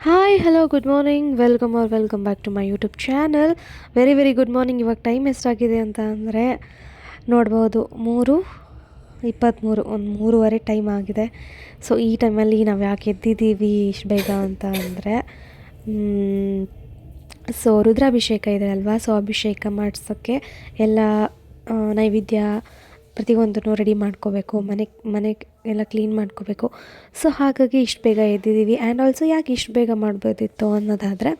Hi hello good morning welcome back to my YouTube channel. Very good morning. ಇವಾಗ time ಎಷ್ಟಾಗಿದೆ ಅಂತ ಅಂದರೆ ನೋಡ್ಬೋದು 3:23, ಒಂದು 3:30 ಟೈಮ್ ಆಗಿದೆ. ಸೊ ಈ ಟೈಮಲ್ಲಿ ನಾವು ಯಾಕೆ ಎದ್ದಿದ್ದೀವಿ ಇಷ್ಟು ಬೇಗ ಅಂತ ಅಂದರೆ ಸೊ ರುದ್ರಾಭಿಷೇಕ ಇದೆ ಅಲ್ವಾ, ಸೊ ಅಭಿಷೇಕ ಮಾಡಿಸೋಕ್ಕೆ ಎಲ್ಲ ನೈವೇದ್ಯ ಪ್ರತಿಯೊಂದನ್ನು ರೆಡಿ ಮಾಡ್ಕೋಬೇಕು, ಮನೆ ಎಲ್ಲ ಕ್ಲೀನ್ ಮಾಡ್ಕೋಬೇಕು. ಸೊ ಹಾಗಾಗಿ ಇಷ್ಟು ಬೇಗ ಎದ್ದಿದ್ದೀವಿ. ಆ್ಯಂಡ್ ಆಲ್ಸೋ ಯಾಕೆ ಇಷ್ಟು ಬೇಗ ಮಾಡ್ಬೋದಿತ್ತು ಅನ್ನೋದಾದರೆ,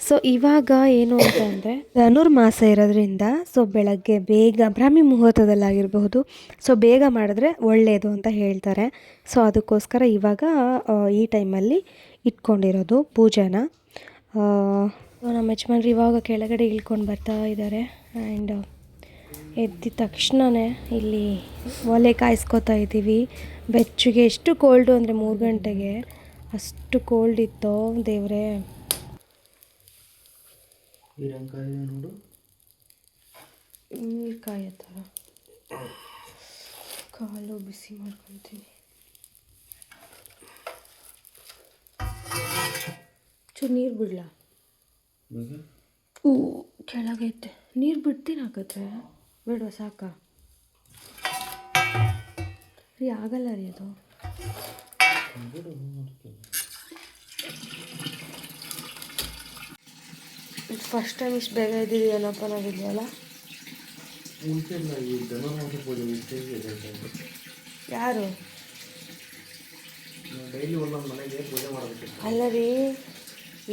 ಸೊ ಇವಾಗ ಏನು ಅಂತ ಅಂದರೆ ಧನುರ್ಮಾಸ ಇರೋದ್ರಿಂದ ಸೊ ಬೆಳಗ್ಗೆ ಬೇಗ ಬ್ರಾಹ್ಮಿ ಮುಹೂರ್ತದಲ್ಲಾಗಿರಬಹುದು, ಸೊ ಬೇಗ ಮಾಡಿದ್ರೆ ಒಳ್ಳೆಯದು ಅಂತ ಹೇಳ್ತಾರೆ. ಸೊ ಅದಕ್ಕೋಸ್ಕರ ಇವಾಗ ಈ ಟೈಮಲ್ಲಿ ಇಟ್ಕೊಂಡಿರೋದು ಪೂಜೆನ. ನಮ್ಮ ಯಜಮಾನ್ರು ಇವಾಗ ಕೆಳಗಡೆ ಇಳ್ಕೊಂಡು ಬರ್ತಾ ಇದ್ದಾರೆ. ಆ್ಯಂಡ್ ಎದ್ದ ತಕ್ಷಣವೇ ಇಲ್ಲಿ ಒಲೆ ಕಾಯಿಸ್ಕೊತಾ ಇದ್ದೀವಿ. ಬೆಚ್ಚಗೆ ಎಷ್ಟು ಕೋಲ್ಡು ಅಂದರೆ 3 ಗಂಟೆಗೆ ಅಷ್ಟು ಕೋಲ್ಡ್ ಇತ್ತು ದೇವ್ರೆ. ನೀರು ಕಾಯೋ ಥರ ಕಾಲು ಬಿಸಿ ಮಾಡ್ಕೊತೀನಿ. ಚೂರು ನೀರು ಬಿಡ್ಲಾ? ಕೆಳಗೈತೆ ನೀರು ಬಿಡ್ತೀನಿ. ಹಾಕಿದ್ರೆ ಬೇಡ ಸಾಕಾ? ರೀ ಆಗಲ್ಲ ರೀ ಅದು. ಫಸ್ಟ್ ಟೈಮ್ ಇಷ್ಟು ಬೇಗ ಇದ್ದಿದ್ದೀನಪ್ಪ ನಾವಿದೆಯಲ್ಲ. ಯಾರು ಅಲ್ಲ ರೀ,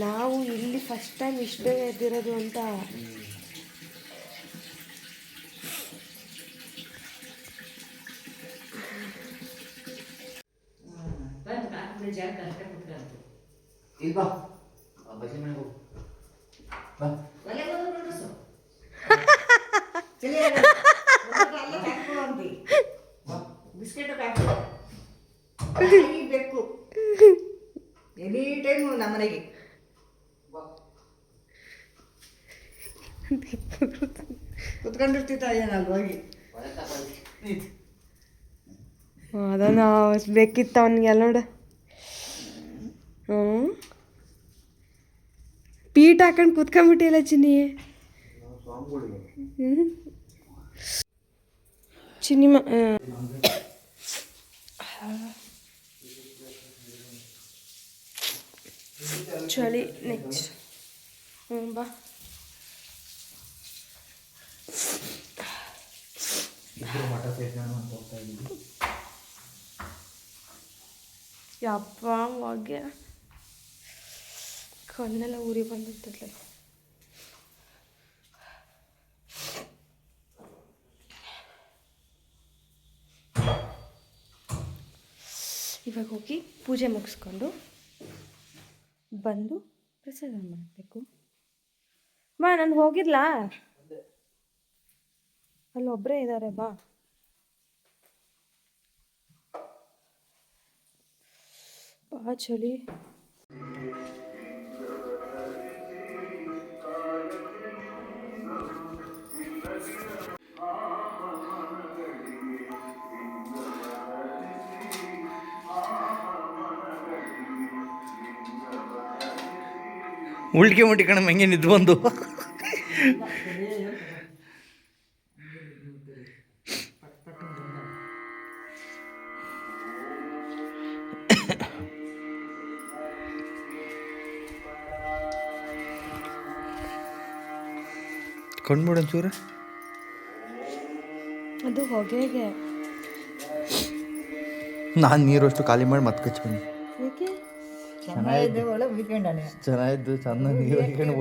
ನಾವು ಇಲ್ಲಿ ಫಸ್ಟ್ ಟೈಮ್ ಇಷ್ಟು ಬೇಗ ಎದ್ದಿರೋದು ಅಂತ. ಬೇಕು ಎನಿ ಟೈಮ್ ನಮ್ಮನೆಗೆ ಕುತ್ಕೊಂಡಿರ್ತಿದ್ದ ಏನಲ್ಲ ಹೋಗಿ ಅದನ್ನು ಬೇಕಿತ್ತು ಅವನಿಗೆಲ್ಲ ನೋಡು. ಪೀಠ ಹಾಕೊಂಡು ಕುತ್ಕೊಂಡ್ಬಿಟ್ಟಿಲ್ಲ ಚಿನ್ನಿ. ಚಿನ್ನಿಮ ಚಳಿ ನೆಕ್ಸ್ಟ್ ಬಾ. ಯಪ್ಪ ಹೊಗೆ ಕಣ್ಣೆಲ್ಲ ಉರಿ ಬಂದಿರ್ತದೆ. ಇವಾಗ ಹೋಗಿ ಪೂಜೆ ಮುಗಿಸ್ಕೊಂಡು ಬಂದು ಪ್ರಸಾದ ಮಾಡಬೇಕು. ಬಾ, ನಾನು ಹೋಗಿರ್ಲಾ? ಅಲ್ಲೊಬ್ಬರೇ ಇದ್ದಾರೆ, ಬಾ. ಬಾ ಚಳಿ. ಉಲ್ಟಿಗೆ ಮುಟ್ಟಿ ಕಣ ಹೆಂಗೆ ನಿದ್ದು ಬಂದು ಕೊಂಡ್ಬಿಡ ಚೂರ. ಅದು ಹೊಗೆಗೆ ನಾನು ನೀರು ಅಷ್ಟು ಖಾಲಿ ಮಾಡಿ ಮತ್ತೆ ಕಚ್ಚಿ ಬಂದೆ. ಏಕೆ? ಚೆನ್ನಾಗಿದ್ದು ಒಳ್ಳೆ ಉಳ್ಕೊಂಡಾನೆ. ಚೆನ್ನಾಗಿದ್ದು ಚೆಂದ ನೀರು ಹೊಯ್ಕೊಂಡು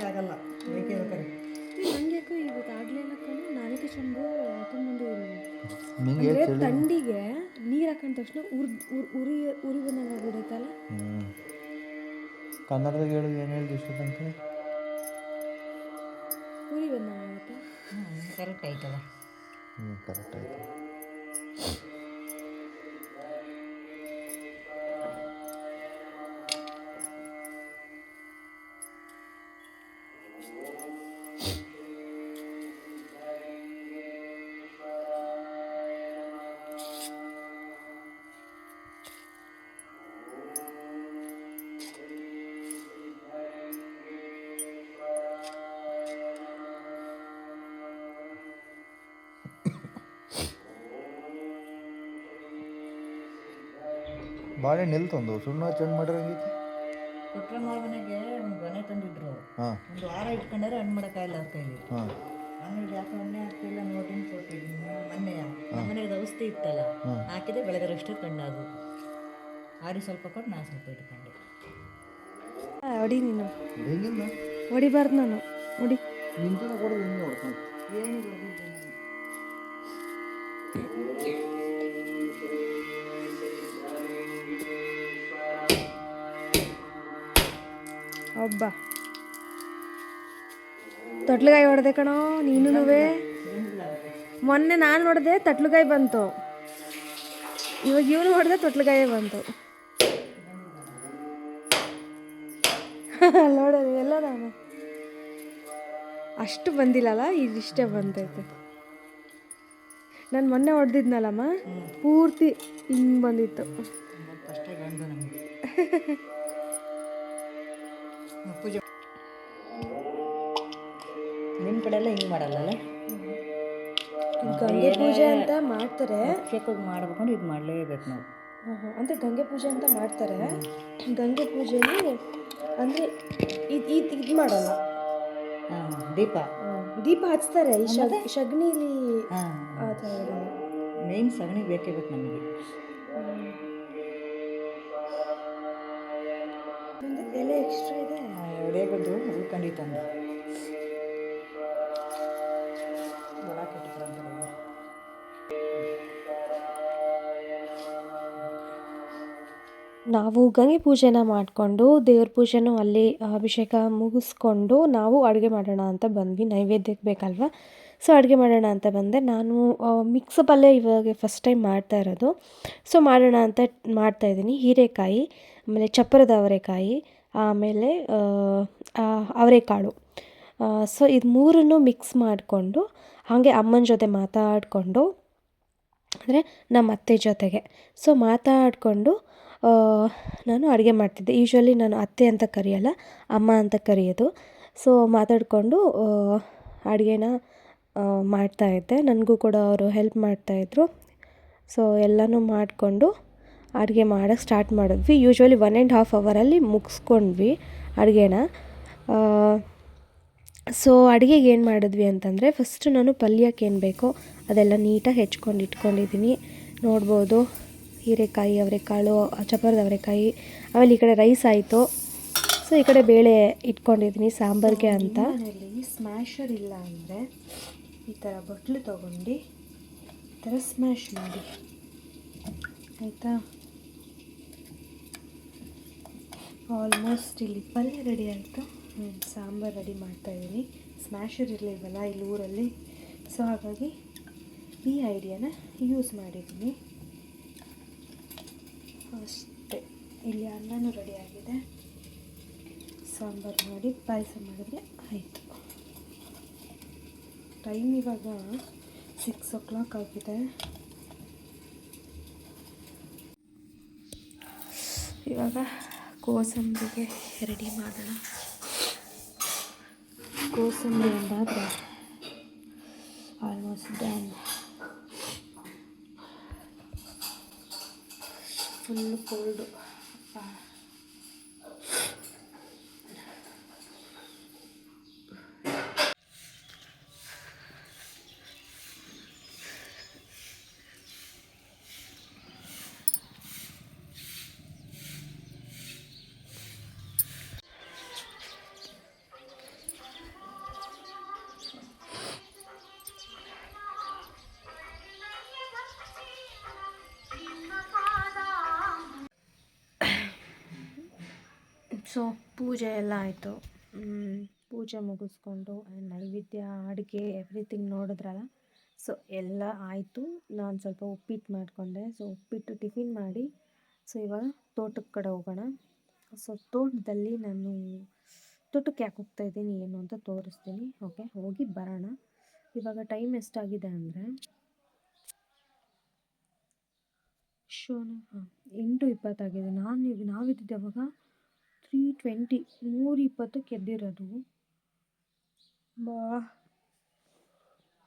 ಆಗಲ್ಲ ನಂಗೆ ಇವತ್ತು ಆಗ್ಲಿಲ್ಲ ಕಣೆ. ನಾನೇ ಚಂದ ಹಾಕೊಂಡ್ಬಂದು ನಿಂಗೆ ತಂಡಿಗೆ ನೀರು ಹಾಕೊಂಡ ತಕ್ಷಣ ಉರಿ ಬಂದಂಗೆ ಆಗ್ಬಿಡೈತಲ್ಲ. ಕನ್ನಡದಾಗ ಹೇಳು, ಏನು ಹೇಳಿದ ಇಷ್ಟಂತ? ಉರಿ ಬಂದಂಗೆ ಆಗುತ್ತೆ. ಕರೆಕ್ಟ್ ಆಯ್ತಲ್ಲ. ಕರೆಕ್ಟ್ ಆಯ್ತು. ಬಾಳೆಹಣ್ಣು ಎಲ್ಲಿ ತಂದು ಸುಣ್ಣ ಚೆಂದ ಮಾಡಿರಂಗೈತಿ. ಕೊಟ್ರೆ ಮನೆಗೆ ಒಂದು ಗೊನೆ ತಂದಿದ್ರು. ಹಾಂ ಒಂದು ವಾರ ಇಟ್ಕೊಂಡ್ರೆ ಹಣ್ಣು ಮಾಡೋಕ್ಕಾಗಿಲ್ಲ ಅವ್ರ ಕೈಲಿ. ಹಾಂ ಆಮೇಲೆ ಯಾಕೆ ಹಣ್ಣೆ ಆಗ್ತಿಲ್ಲ ನೋಟಿನ ಕೊಟ್ಟಿದ್ದೀನಿ ಮೊನ್ನೆಯ ಮನೆಗೆ ಔಷಧಿ ಇತ್ತಲ್ಲ ಹಾಕಿದೆ ಬೆಳಗರಷ್ಟೇ ಕಣ್ಣಾದು ಆರಿ ಸ್ವಲ್ಪ ಕೊಟ್ಟು ನಾನು ಸ್ವಲ್ಪ ಇಟ್ಕೊಂಡೆ. ಹೊಡಿ ನೀನು, ಹೆಂಗಿಲ್ಲ ಹೊಡಿಬಾರ್ದು ನಾನು, ಹೊಡಿ. ನಿಂತನ ಕೊಡೋದು ಹಿಂಗೆ ಹೊಡ್ಕೊಂಡು ಏನು ಗೊತ್ತಿಲ್ಲ ನನಗೆ. ಒಬ್ಬ ತೊಟ್ಲುಗಾಯಿ ಹೊಡೆದೆ ಕಣೋ ನೀನು. ಮೊನ್ನೆ ನಾನು ಹೊಡೆದೆ ತಟ್ಲುಗಾಯಿ ಬಂತು, ಇವಾಗ ಇವನು ಹೊಡೆದೆ ತೊಟ್ಲುಗಾಯೇ ಬಂತು. ನೋಡೋದು ಎಲ್ಲ ನಾನು ಅಷ್ಟು ಬಂದಿಲ್ಲಲ್ಲ, ಇದಿಷ್ಟೇ ಬಂದೈತೆ. ನಾನು ಮೊನ್ನೆ ಹೊಡೆದಿದ್ನಲ್ಲಮ್ಮ, ಪೂರ್ತಿ ಹಿಂಗೆ ಬಂದಿತ್ತು. ಫಸ್ಟೇ ಗಂಡು ನಮಗೆ ಪೂಜೆ. ನಿಮ್ಮ ಕಡೆ ಎಲ್ಲ ಹಿಂಗೆ ಮಾಡಲ್ಲಲ್ಲ, ಗಂಗೆ ಪೂಜೆ ಅಂತ ಮಾಡ್ತಾರೆ. ಚೆಕ್ಕಾಗಿ ಮಾಡ್ಬೇಕಂದ್ರೆ ಇದು ಮಾಡಲೇಬೇಕು ನಾವು. ಅಂದರೆ ಗಂಗೆ ಪೂಜೆ ಅಂತ ಮಾಡ್ತಾರೆ. ಗಂಗೆ ಪೂಜೆಲಿ ಅಂದರೆ ಇದು ಮಾಡಲ್ಲ. ದೀಪ ದೀಪ ಹಚ್ತಾರೆ ಈ ಸಗಣಿಲಿ. ಆ ಥರ ಇರಲ್ಲ. ಮೇಯ್ನ್ ಸಗಣಿ ಬೇಕೇ ಬೇಕು ನಮಗೆ. ಒಂದು ಎಲೆ ಎಕ್ಸ್ಟ್ರಾ ಇದೆ. ರೇಗದ್ದು ಉಳ್ಕೊಂಡಿತ್ತು ಅಂದ್ರೆ ಒಳಕ್ಕೆ ಇಟ್ಕೊಂಡು ನಾವು ಗಂಗೆ ಪೂಜೆನ ಮಾಡಿಕೊಂಡು ದೇವ್ರ ಪೂಜೆನೂ ಅಲ್ಲಿ ಅಭಿಷೇಕ ಮುಗಿಸ್ಕೊಂಡು ನಾವು ಅಡುಗೆ ಮಾಡೋಣ ಅಂತ ಬಂದ್ವಿ. ನೈವೇದ್ಯಕ್ಕೆ ಬೇಕಲ್ವ, ಸೊ ಅಡುಗೆ ಮಾಡೋಣ ಅಂತ ಬಂದೆ. ನಾನು ಮಿಕ್ಸಪ್ಪಲ್ಲೇ ಇವಾಗ ಫಸ್ಟ್ ಟೈಮ್ ಮಾಡ್ತಾ ಇರೋದು. ಸೊ ಮಾಡೋಣ ಅಂತ ಮಾಡ್ತಾಯಿದ್ದೀನಿ. ಹೀರೆಕಾಯಿ, ಆಮೇಲೆ ಚಪ್ಪರದ ಅವರೆಕಾಯಿ, ಆಮೇಲೆ ಅವರೆಕಾಳು. ಸೊ ಇದು ಮೂರನ್ನು ಮಿಕ್ಸ್ ಮಾಡಿಕೊಂಡು ಹಾಗೆ ಅಮ್ಮನ ಜೊತೆ ಮಾತಾಡಿಕೊಂಡು, ಅಂದರೆ ನಮ್ಮ ಅತ್ತೆ ಜೊತೆಗೆ ಸೊ ಮಾತಾಡಿಕೊಂಡು ನಾನು ಅಡುಗೆ ಮಾಡ್ತಿದ್ದೆ. ಯೂಶ್ವಲಿ ನಾನು ಅತ್ತೆ ಅಂತ ಕರೆಯಲ್ಲ, ಅಮ್ಮ ಅಂತ ಕರೆಯೋದು. ಸೊ ಮಾತಾಡಿಕೊಂಡು ಅಡುಗೆನ ಮಾಡ್ತಾಯಿದ್ದೆ. ನನಗೂ ಕೂಡ ಅವರು ಹೆಲ್ಪ್ ಮಾಡ್ತಾಯಿದ್ರು. ಸೊ ಎಲ್ಲನೂ ಮಾಡಿಕೊಂಡು ಅಡುಗೆ ಮಾಡೋಕ್ಕೆ ಸ್ಟಾರ್ಟ್ ಮಾಡಿದ್ವಿ. ಯೂಶ್ವಲಿ 1.5 ಅವರಲ್ಲಿ ಮುಗಿಸ್ಕೊಂಡ್ವಿ ಅಡುಗೆನ. ಸೊ ಅಡುಗೆಗೆ ಏನು ಮಾಡಿದ್ವಿ ಅಂತಂದರೆ, ಫಸ್ಟು ನಾನು ಪಲ್ಯಕ್ಕೆ ಏನು ಬೇಕೋ ಅದೆಲ್ಲ ನೀಟಾಗಿ ಹೆಚ್ಕೊಂಡು ಇಟ್ಕೊಂಡಿದ್ದೀನಿ. ನೋಡ್ಬೋದು, ಹೀರೆಕಾಯಿ, ಅವರೆಕಾಳು, ಚಪ್ಪರದ ಅವರೆಕಾಯಿ, ಆಮೇಲೆ ಈ ಕಡೆ ರೈಸ್ ಆಯಿತು. ಸೊ ಈ ಕಡೆ ಬೇಳೆ ಇಟ್ಕೊಂಡಿದ್ದೀನಿ ಸಾಂಬಾರಿಗೆ ಅಂತ. ಮನೆಯಲ್ಲಿ ಸ್ಮ್ಯಾಶರ್ ಇಲ್ಲ ಅಂದರೆ ಈ ಥರ ಬಟ್ಲು ತೊಗೊಂಡು ಈ ಥರ ಸ್ಮ್ಯಾಶ್ ಮಾಡಿ, ಆಯಿತಾ. ಆಲ್ಮೋಸ್ಟ್ ಇಲ್ಲಿ ಪಲ್ಯ ರೆಡಿ ಆಯಿತು, ಸಾಂಬಾರು ರೆಡಿ ಮಾಡ್ತಾಯಿದ್ದೀನಿ. ಸ್ಮ್ಯಾಶರ್ ಇರಲಿಲ್ವಲ್ಲ ಇಲ್ಲಿ ಊರಲ್ಲಿ, ಸೊ ಹಾಗಾಗಿ ಈ ಐಡಿಯಾನ ಯೂಸ್ ಮಾಡಿದ್ದೀನಿ ಅಷ್ಟೇ. ಇಲ್ಲಿ ಅನ್ನನೂ ರೆಡಿ ಆಗಿದೆ, ಸಾಂಬಾರು ಮಾಡಿ ಪಾಯಸ ಮಾಡಿದ್ರೆ ಆಯಿತು. ಟೈಮ್ ಇವಾಗ 6 o'clock ಆಗಿದೆ. ಇವಾಗ ಕೋಸಂಬರಿಗೆ ರೆಡಿ ಮಾಡೋಣ. ಕೋಸಂಬರಿ ಒಂದಾದರೆ almost done. Full cold. So ಪೂಜೆ ಎಲ್ಲ ಆಯಿತು. ಪೂಜೆ ಮುಗಿಸ್ಕೊಂಡು ನೈವೇದ್ಯ, ಅಡುಗೆ, ಎವ್ರಿಥಿಂಗ್ ನೋಡಿದ್ರಲ್ಲ. ಸೊ ಎಲ್ಲ ಆಯಿತು. ನಾನು ಸ್ವಲ್ಪ ಉಪ್ಪಿಟ್ಟು ಮಾಡಿಕೊಂಡೆ. ಸೊ ಉಪ್ಪಿಟ್ಟು ಟಿಫಿನ್ ಮಾಡಿ, ಸೊ ಇವಾಗ ತೋಟದ ಕಡೆ ಹೋಗೋಣ. ಸೊ ತೋಟದಲ್ಲಿ ನಾನು ತೋಟಕ್ಕೆ ಯಾಕೆ ಹೋಗ್ತಾಯಿದ್ದೀನಿ ಏನು ಅಂತ ತೋರಿಸ್ತೀನಿ. ಓಕೆ, ಹೋಗಿ ಬರೋಣ. ಇವಾಗ ಟೈಮ್ ಎಷ್ಟಾಗಿದೆ ಅಂದರೆ 8:20 ಆಗಿದೆ. ನಾವಿದ್ದಿದ್ದು ಯಾವಾಗ 3:20, 3:20ಕ್ಕೆ ಎದ್ದಿರೋದು.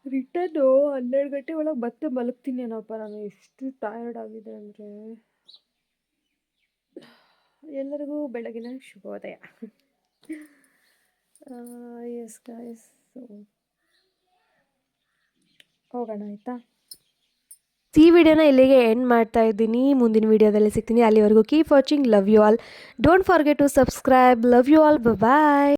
ರಿಟರ್ನು 12 ಗಂಟೆ ಒಳಗೆ ಮತ್ತೆ ಮಲಗ್ತೀನಿ ಏನಪ್ಪ ನಾನು. ಎಷ್ಟು ಟಯರ್ಡ್ ಆಗಿದೆ ಅಂದರೆ ಎಲ್ಲರಿಗೂ ಬೆಳಗಿನ ಶುಭೋದಯ. ಎಸ್ ಗಾಯ್ಸ್, ಸೊ ಹೋಗೋಣ ಆಯಿತಾ. ಈ ವಿಡಿಯೋನ ಇಲ್ಲಿಗೆ ಎಂಡ್ ಮಾಡ್ತಾ ಇದ್ದೀನಿ. ಮುಂದಿನ ವಿಡಿಯೋದಲ್ಲಿ ಸಿಗ್ತೀನಿ. ಅಲ್ಲಿವರೆಗೂ keep watching. Love you all. Don't forget to subscribe. Love you all. Bye.